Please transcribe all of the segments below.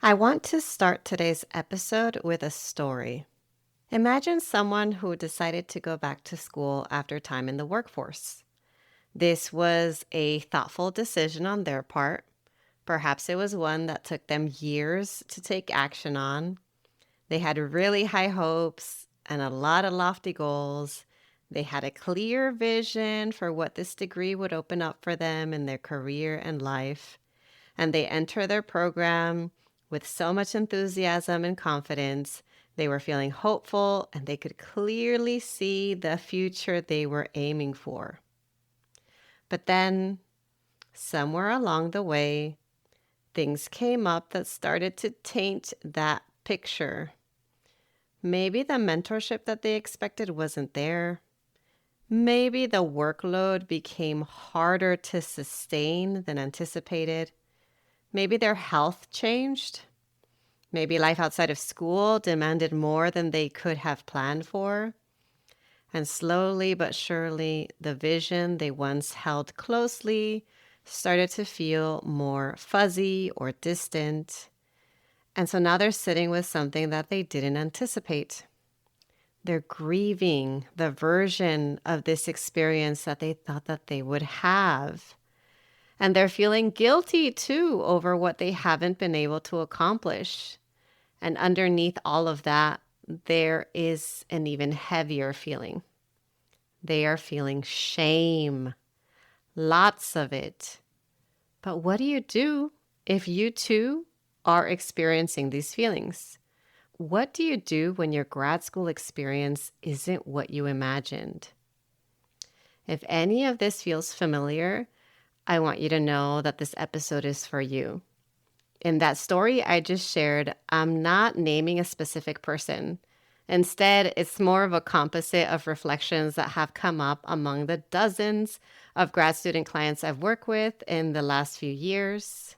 I want to start today's episode with a story. Imagine someone who decided to go back to school after time in the workforce. This was a thoughtful decision on their part. Perhaps it was one that took them years to take action on. They had really high hopes and a lot of lofty goals. They had a clear vision for what this degree would open up for them in their career and life. And they enter their program with so much enthusiasm and confidence. They were feeling hopeful and they could clearly see the future they were aiming for. But then, somewhere along the way, things came up that started to taint that picture. Maybe the mentorship that they expected wasn't there. Maybe the workload became harder to sustain than anticipated. Maybe their health changed. Maybe life outside of school demanded more than they could have planned for. And slowly but surely, the vision they once held closely started to feel more fuzzy or distant. And so now they're sitting with something that they didn't anticipate. They're grieving the version of this experience that they thought that they would have. And they're feeling guilty too over what they haven't been able to accomplish. And underneath all of that, there is an even heavier feeling. They are feeling shame, lots of it. But what do you do if you too are experiencing these feelings? What do you do when your grad school experience isn't what you imagined? If any of this feels familiar, I want you to know that this episode is for you. In that story I just shared, I'm not naming a specific person. Instead, it's more of a composite of reflections that have come up among the dozens of grad student clients I've worked with in the last few years.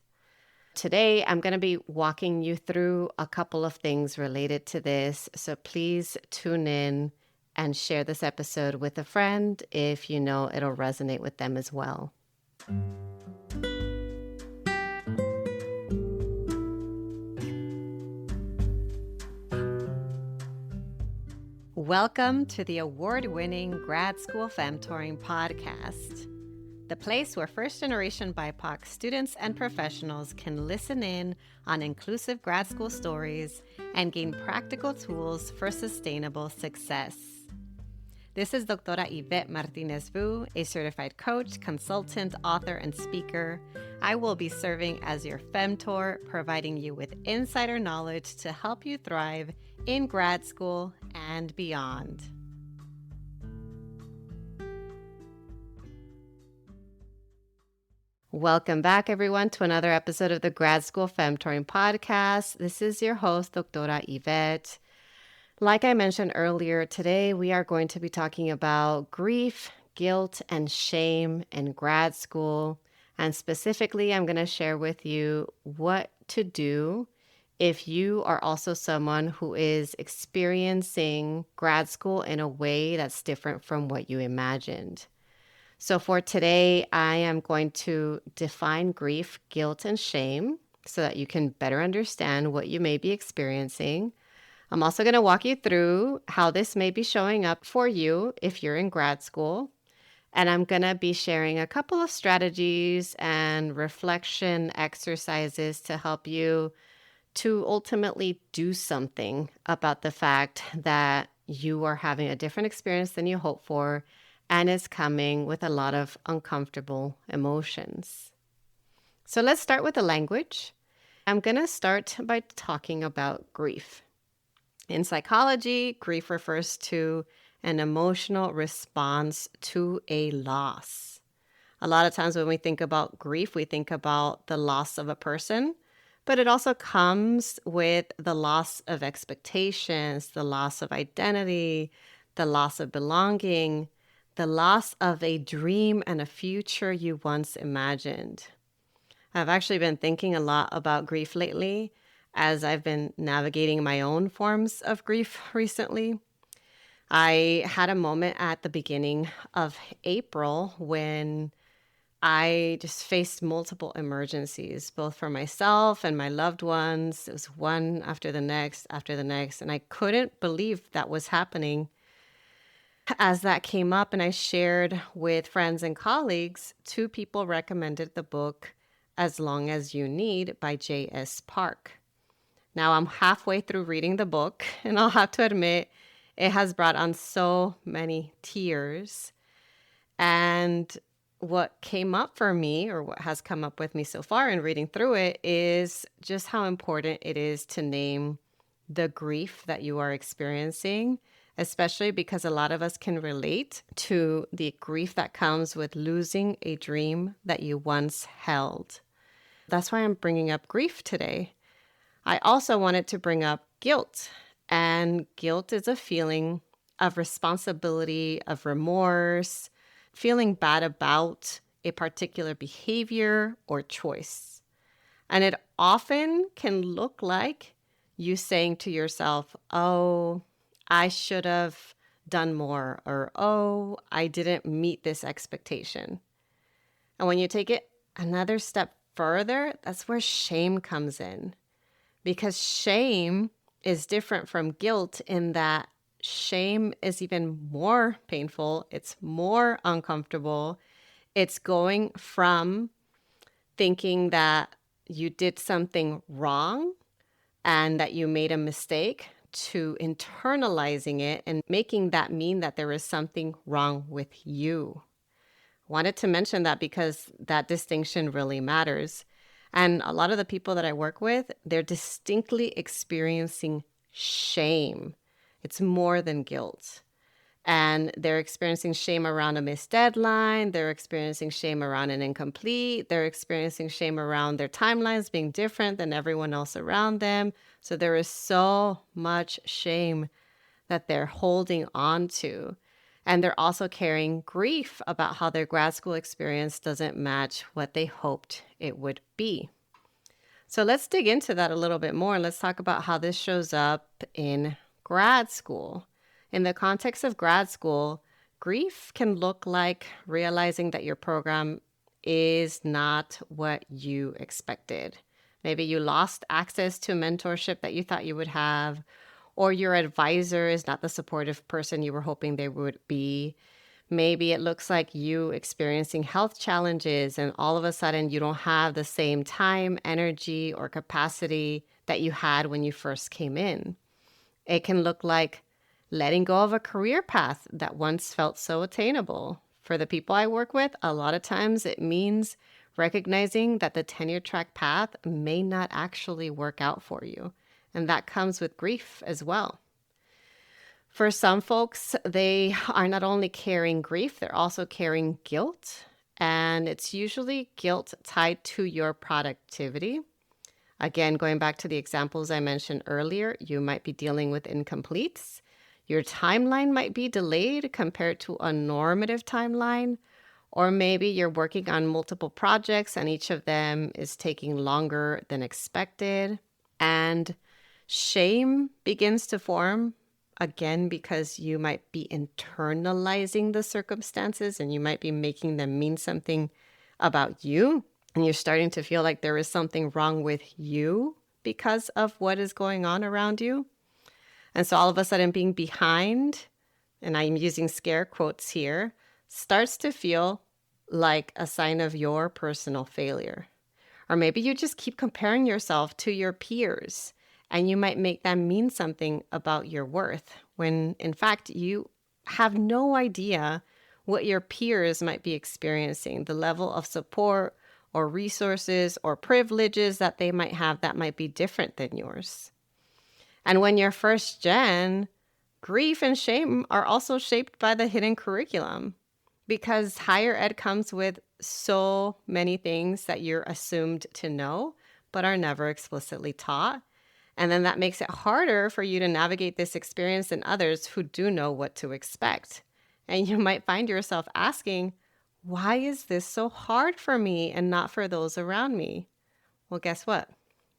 Today, I'm going to be walking you through a couple of things related to this, so please tune in and share this episode with a friend if you know it'll resonate with them as well. Welcome to the award-winning Grad School Femtoring Podcast, the place where first-generation BIPOC students and professionals can listen in on inclusive grad school stories and gain practical tools for sustainable success. This is Doctora Yvette Martinez-Vu, a certified coach, consultant, author, and speaker. I will be serving as your femtor, providing you with insider knowledge to help you thrive in grad school and beyond. Welcome back, everyone, to another episode of the Grad School Femtoring Podcast. This is your host, Doctora Yvette. Like I mentioned earlier, today we are going to be talking about grief, guilt, and shame in grad school. And specifically, I'm going to share with you what to do if you are also someone who is experiencing grad school in a way that's different from what you imagined. So for today, I am going to define grief, guilt, and shame so that you can better understand what you may be experiencing. I'm also going to walk you through how this may be showing up for you if you're in grad school. And I'm going to be sharing a couple of strategies and reflection exercises to help you to ultimately do something about the fact that you are having a different experience than you hoped for and is coming with a lot of uncomfortable emotions. So let's start with the language. I'm going to start by talking about grief. In psychology, grief refers to an emotional response to a loss. A lot of times when we think about grief, we think about the loss of a person, but it also comes with the loss of expectations, the loss of identity, the loss of belonging, the loss of a dream and a future you once imagined. I've actually been thinking a lot about grief lately as I've been navigating my own forms of grief recently. I had a moment at the beginning of April when I just faced multiple emergencies, both for myself and my loved ones. It was one after the next, and I couldn't believe that was happening. As that came up and I shared with friends and colleagues, two people recommended the book As Long as You Need by J.S. Park. Now I'm halfway through reading the book, and I'll have to admit, it has brought on so many tears. And what came up for me, or what has come up with me so far in reading through it, is just how important it is to name the grief that you are experiencing, especially because a lot of us can relate to the grief that comes with losing a dream that you once held. That's why I'm bringing up grief today. I also wanted to bring up guilt. And guilt is a feeling of responsibility, of remorse, feeling bad about a particular behavior or choice. And it often can look like you saying to yourself, oh, I should have done more, or oh, I didn't meet this expectation. And when you take it another step further, that's where shame comes in. Because shame is different from guilt in that shame is even more painful. It's more uncomfortable. It's going from thinking that you did something wrong and that you made a mistake to internalizing it and making that mean that there is something wrong with you. Wanted to mention that because that distinction really matters. And a lot of the people that I work with, they're distinctly experiencing shame. It's more than guilt. And they're experiencing shame around a missed deadline. They're experiencing shame around an incomplete. They're experiencing shame around their timelines being different than everyone else around them. So there is so much shame that they're holding on to. And they're also carrying grief about how their grad school experience doesn't match what they hoped it would be. So let's dig into that a little bit more. Let's talk about how this shows up in grad school. In the context of grad school, grief can look like realizing that your program is not what you expected. Maybe you lost access to mentorship that you thought you would have, or your advisor is not the supportive person you were hoping they would be. Maybe it looks like you experiencing health challenges and all of a sudden you don't have the same time, energy, or capacity that you had when you first came in. It can look like letting go of a career path that once felt so attainable. For the people I work with, a lot of times it means recognizing that the tenure track path may not actually work out for you. And that comes with grief as well. For some folks, they are not only carrying grief, they're also carrying guilt. And it's usually guilt tied to your productivity. Again, going back to the examples I mentioned earlier, you might be dealing with incompletes. Your timeline might be delayed compared to a normative timeline. Or maybe you're working on multiple projects and each of them is taking longer than expected. And shame begins to form, again, because you might be internalizing the circumstances and you might be making them mean something about you. And you're starting to feel like there is something wrong with you because of what is going on around you. And so all of a sudden being behind, and I'm using scare quotes here, starts to feel like a sign of your personal failure. Or maybe you just keep comparing yourself to your peers and you might make them mean something about your worth when in fact you have no idea what your peers might be experiencing, the level of support or resources or privileges that they might have that might be different than yours. And when you're first gen, grief and shame are also shaped by the hidden curriculum because higher ed comes with so many things that you're assumed to know, but are never explicitly taught. And then that makes it harder for you to navigate this experience than others who do know what to expect. And you might find yourself asking, why is this so hard for me and not for those around me? Well, guess what?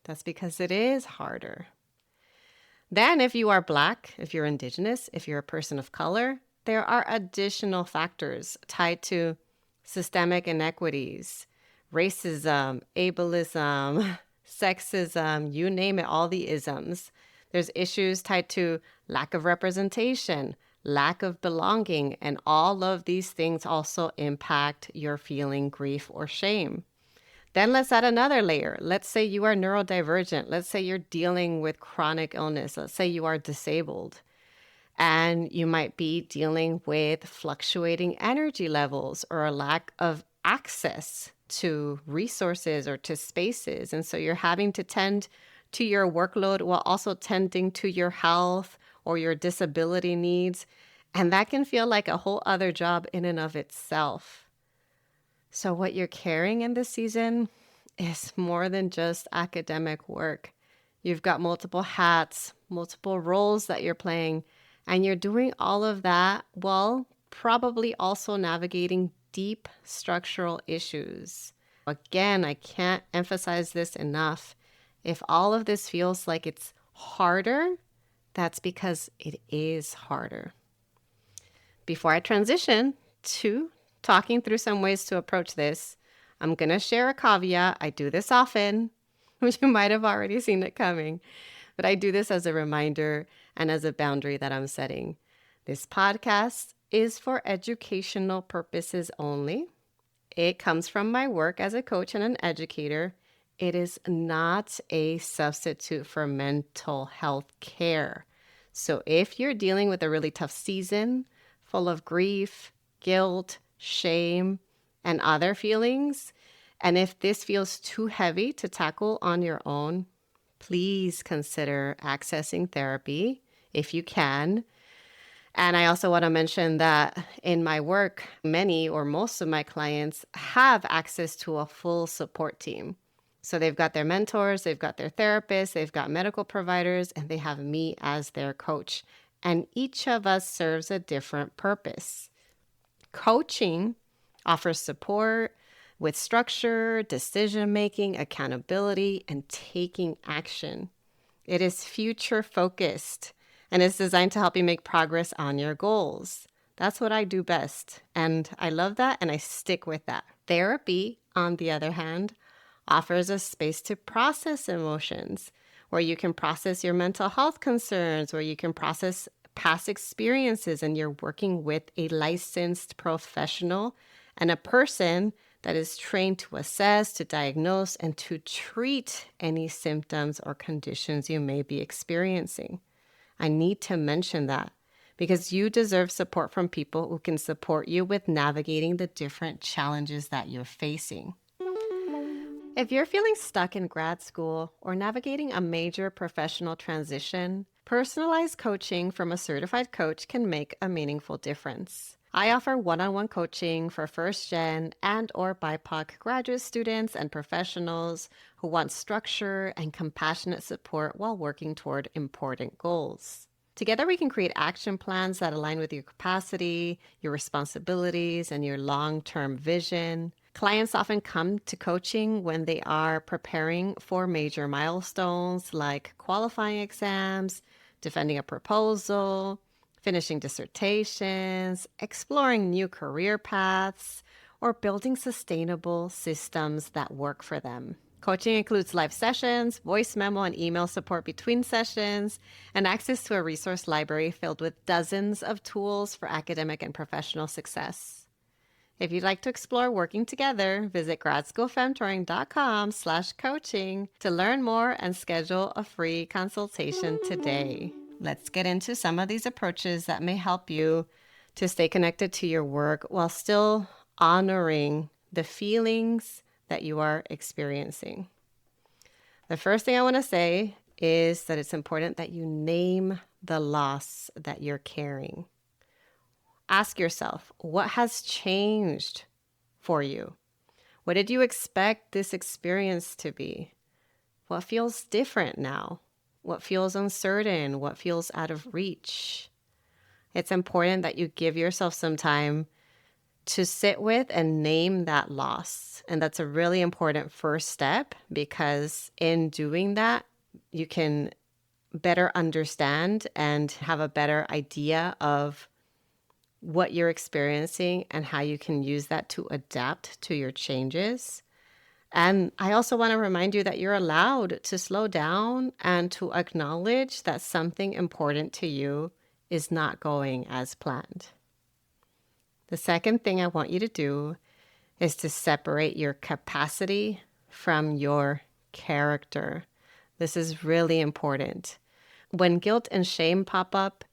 That's because it is harder. Then if you are Black, if you're Indigenous, if you're a person of color, there are additional factors tied to systemic inequities, racism, ableism, sexism, you name it, all the isms. There's issues tied to lack of representation, lack of belonging, and all of these things also impact your feeling grief or shame. Then let's add another layer. Let's say you are neurodivergent. Let's say you're dealing with chronic illness. Let's say you are disabled. And you might be dealing with fluctuating energy levels or a lack of access to resources or to spaces. And so you're having to tend to your workload while also tending to your health or your disability needs. And that can feel like a whole other job in and of itself. So what you're carrying in this season is more than just academic work. You've got multiple hats, multiple roles that you're playing, and you're doing all of that while probably also navigating deep structural issues. Again, I can't emphasize this enough. If all of this feels like it's harder, that's because it is harder. Before I transition to talking through some ways to approach this, I'm going to share a caveat. I do this often, which you might have already seen it coming, but I do this as a reminder and as a boundary that I'm setting. This podcast is for educational purposes only. It comes from my work as a coach and an educator. It is not a substitute for mental health care. So if you're dealing with a really tough season full of grief, guilt, shame, and other feelings, and if this feels too heavy to tackle on your own, please consider accessing therapy if you can. And I also want to mention that in my work, many or most of my clients have access to a full support team. So they've got their mentors, they've got their therapists, they've got medical providers, and they have me as their coach. And each of us serves a different purpose. Coaching offers support with structure, decision-making, accountability, and taking action. It is future-focused, and it's designed to help you make progress on your goals. That's what I do best, and I love that, and I stick with that. Therapy, on the other hand, offers a space to process emotions, where you can process your mental health concerns, where you can process past experiences, and you're working with a licensed professional and a person that is trained to assess, to diagnose, and to treat any symptoms or conditions you may be experiencing. I need to mention that because you deserve support from people who can support you with navigating the different challenges that you're facing. If you're feeling stuck in grad school or navigating a major professional transition, personalized coaching from a certified coach can make a meaningful difference. I offer one-on-one coaching for first-gen and or BIPOC graduate students and professionals who want structure and compassionate support while working toward important goals. Together, we can create action plans that align with your capacity, your responsibilities, and your long-term vision. Clients often come to coaching when they are preparing for major milestones like qualifying exams, defending a proposal, finishing dissertations, exploring new career paths, or building sustainable systems that work for them. Coaching includes live sessions, voice memo and email support between sessions, and access to a resource library filled with dozens of tools for academic and professional success. If you'd like to explore working together, visit gradschoolfemtoring.com/coaching to learn more and schedule a free consultation today. Let's get into some of these approaches that may help you to stay connected to your work while still honoring the feelings that you are experiencing. The first thing I want to say is that it's important that you name the loss that you're carrying. Ask yourself, what has changed for you? What did you expect this experience to be? What feels different now? What feels uncertain? What feels out of reach? It's important that you give yourself some time to sit with and name that loss. And that's a really important first step because in doing that, you can better understand and have a better idea of what you're experiencing and how you can use that to adapt to your changes. And I also want to remind you that you're allowed to slow down and to acknowledge that something important to you is not going as planned. The second thing I want you to do is to separate your capacity from your character. This is really important. When guilt and shame pop up,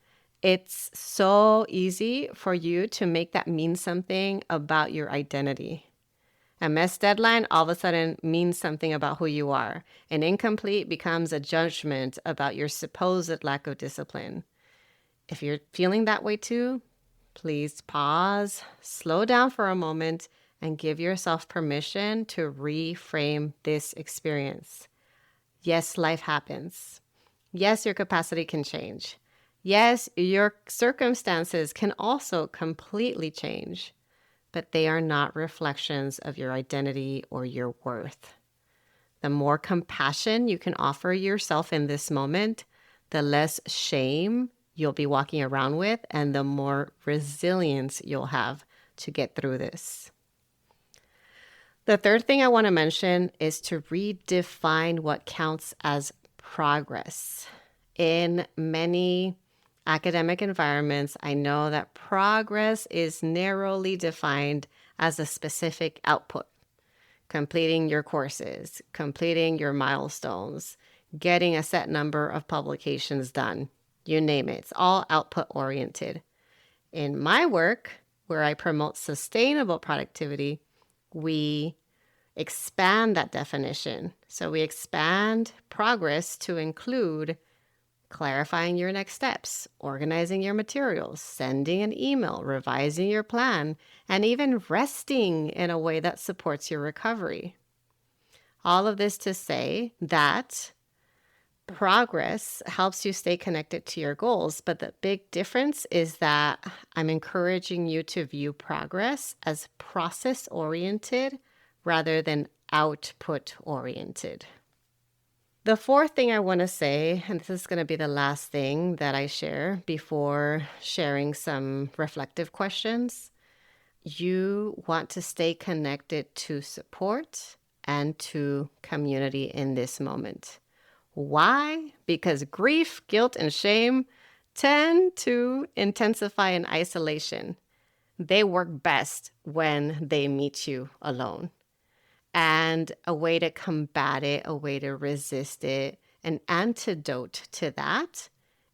it's so easy for you to make that mean something about your identity. A missed deadline all of a sudden means something about who you are. An incomplete becomes a judgment about your supposed lack of discipline. If you're feeling that way too, please pause, slow down for a moment, and give yourself permission to reframe this experience. Yes, life happens. Yes, your capacity can change. Yes, your circumstances can also completely change, but they are not reflections of your identity or your worth. The more compassion you can offer yourself in this moment, the less shame you'll be walking around with, and the more resilience you'll have to get through this. The third thing I want to mention is to redefine what counts as progress. In many academic environments, I know that progress is narrowly defined as a specific output. Completing your courses, completing your milestones, getting a set number of publications done. You name it. It's all output oriented. In my work, where I promote sustainable productivity, we expand that definition. So we expand progress to include clarifying your next steps, organizing your materials, sending an email, revising your plan, and even resting in a way that supports your recovery. All of this to say that progress helps you stay connected to your goals, but the big difference is that I'm encouraging you to view progress as process-oriented rather than output-oriented. The fourth thing I want to say, and this is going to be the last thing that I share before sharing some reflective questions, you want to stay connected to support and to community in this moment. Why? Because grief, guilt, and shame tend to intensify in isolation. They work best when they meet you alone. And a way to combat it, a way to resist it, an antidote to that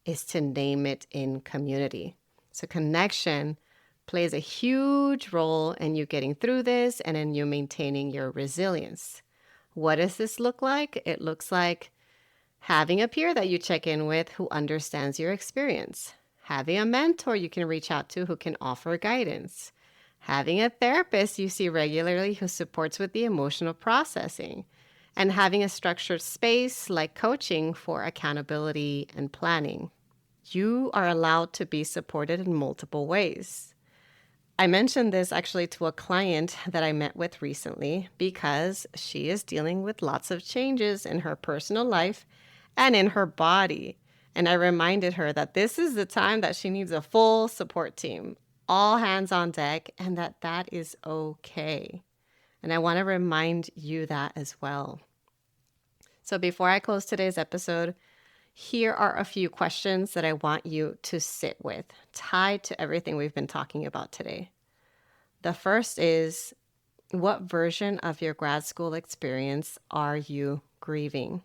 is to name it in community. So connection plays a huge role in you getting through this and in you maintaining your resilience. What does this look like? It looks like having a peer that you check in with who understands your experience, having a mentor you can reach out to who can offer guidance, having a therapist you see regularly who supports with the emotional processing, and having a structured space like coaching for accountability and planning. You are allowed to be supported in multiple ways. I mentioned this actually to a client that I met with recently because she is dealing with lots of changes in her personal life and in her body. And I reminded her that this is the time that she needs a full support team, all hands on deck, and that is okay. And I want to remind you that as well. So before I close today's episode, here are a few questions that I want you to sit with, tied to everything we've been talking about today. The first is, what version of your grad school experience are you grieving?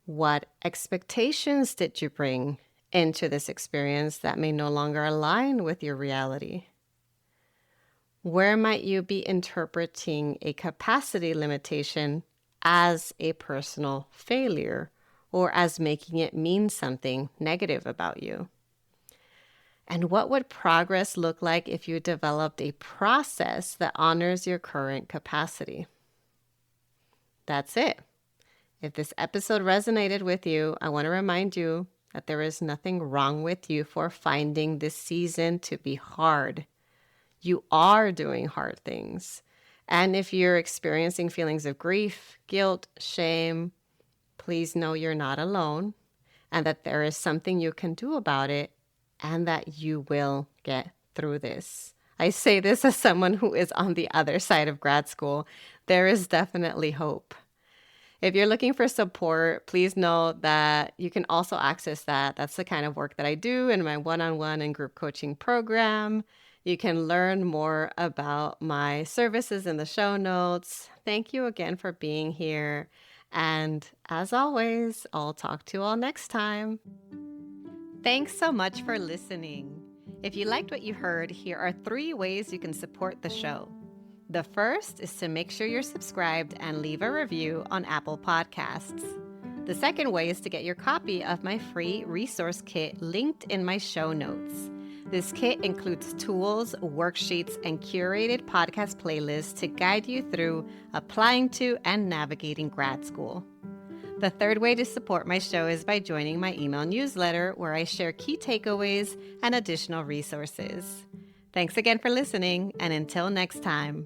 What expectations did you bring into this experience that may no longer align with your reality? Where might you be interpreting a capacity limitation as a personal failure or as making it mean something negative about you? And what would progress look like if you developed a process that honors your current capacity? That's it. If this episode resonated with you, I want to remind you that there is nothing wrong with you for finding this season to be hard. You are doing hard things. And if you're experiencing feelings of grief, guilt, shame, please know you're not alone and that there is something you can do about it and that you will get through this. I say this as someone who is on the other side of grad school. There is definitely hope. If you're looking for support, please know that you can also access that. That's the kind of work that I do in my one-on-one and group coaching program. You can learn more about my services in the show notes. Thank you again for being here. And as always, I'll talk to you all next time. Thanks so much for listening. If you liked what you heard, here are 3 ways you can support the show. The first is to make sure you're subscribed and leave a review on Apple Podcasts. The second way is to get your copy of my free resource kit linked in my show notes. This kit includes tools, worksheets, and curated podcast playlists to guide you through applying to and navigating grad school. The third way to support my show is by joining my email newsletter, where I share key takeaways and additional resources. Thanks again for listening, and until next time.